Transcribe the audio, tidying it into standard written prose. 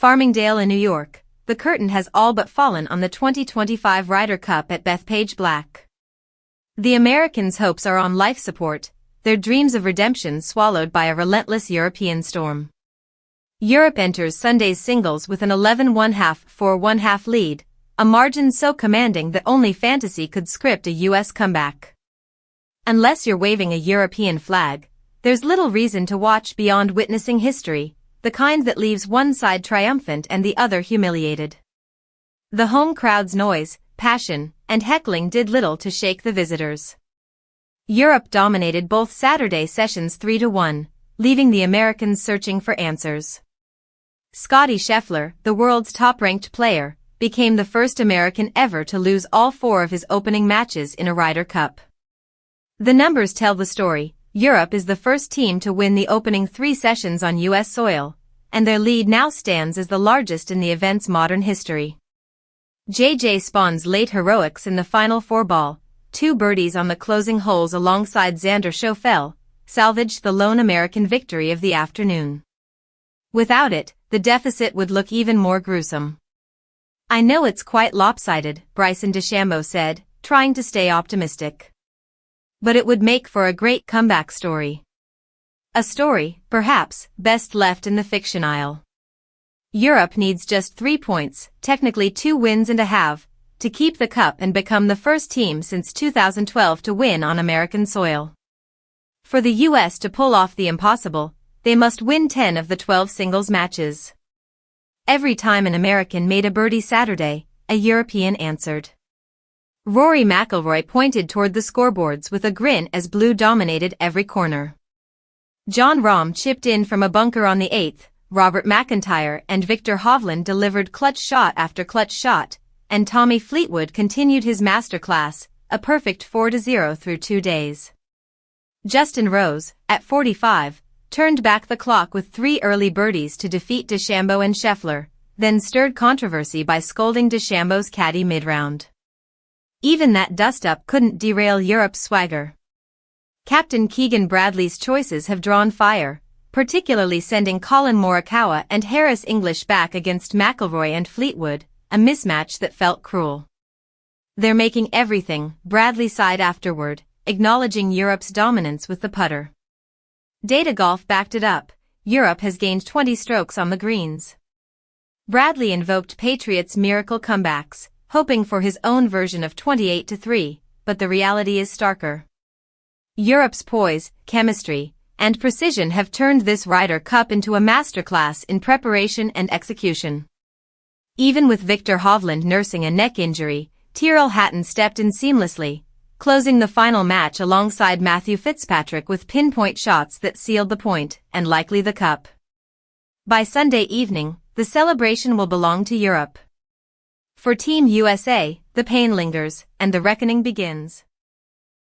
Farmingdale in New York, the curtain has all but fallen on the 2025 Ryder Cup at Bethpage Black. The Americans' hopes are on life support, their dreams of redemption swallowed by a relentless European storm. Europe enters Sunday's singles with an 11-1/2-4-1/2 lead, a margin so commanding that only fantasy could script a U.S. comeback. Unless you're waving a European flag, there's little reason to watch beyond witnessing history, the kind that leaves one side triumphant and the other humiliated. The home crowd's noise, passion, and heckling did little to shake the visitors. Europe dominated both Saturday sessions 3-1, leaving the Americans searching for answers. Scottie Scheffler, the world's top-ranked player, became the first American ever to lose all four of his opening matches in a Ryder Cup. The numbers tell the story. Europe is the first team to win the opening 3 sessions on U.S. soil, and their lead now stands as the largest in the event's modern history. J.J. Spaun's late heroics in the final 4-ball, 2 birdies on the closing holes alongside Xander Schauffele, salvaged the lone American victory of the afternoon. Without it, the deficit would look even more gruesome. "I know it's quite lopsided," Bryson DeChambeau said, trying to stay optimistic. "But it would make for a great comeback story. A story, perhaps, best left in the fiction aisle." Europe needs just 3 points, technically 2 wins and a half, to keep the cup and become the first team since 2012 to win on American soil. For the U.S. to pull off the impossible, they must win 10 of the 12 singles matches. Every time an American made a birdie Saturday, a European answered. Rory McIlroy pointed toward the scoreboards with a grin as blue dominated every corner. Jon Rahm chipped in from a bunker on the 8th, Robert McIntyre and Viktor Hovland delivered clutch shot after clutch shot, and Tommy Fleetwood continued his masterclass, a perfect 4-0 through 2 days. Justin Rose, at 45, turned back the clock with 3 early birdies to defeat DeChambeau and Scheffler, then stirred controversy by scolding DeChambeau's caddie mid-round. Even that dust-up couldn't derail Europe's swagger. Captain Keegan Bradley's choices have drawn fire, particularly sending Collin Morikawa and Harris English back against McIlroy and Fleetwood, a mismatch that felt cruel. "They're making everything," Bradley sighed afterward, acknowledging Europe's dominance with the putter. Data Golf backed it up. Europe has gained 20 strokes on the greens. Bradley invoked Patriots' miracle comebacks, hoping for his own version of 28-3, but the reality is starker. Europe's poise, chemistry, and precision have turned this Ryder Cup into a masterclass in preparation and execution. Even with Viktor Hovland nursing a neck injury, Tyrrell Hatton stepped in seamlessly, closing the final match alongside Matthew Fitzpatrick with pinpoint shots that sealed the point and likely the cup. By Sunday evening, the celebration will belong to Europe. For Team USA, the pain lingers, and the reckoning begins.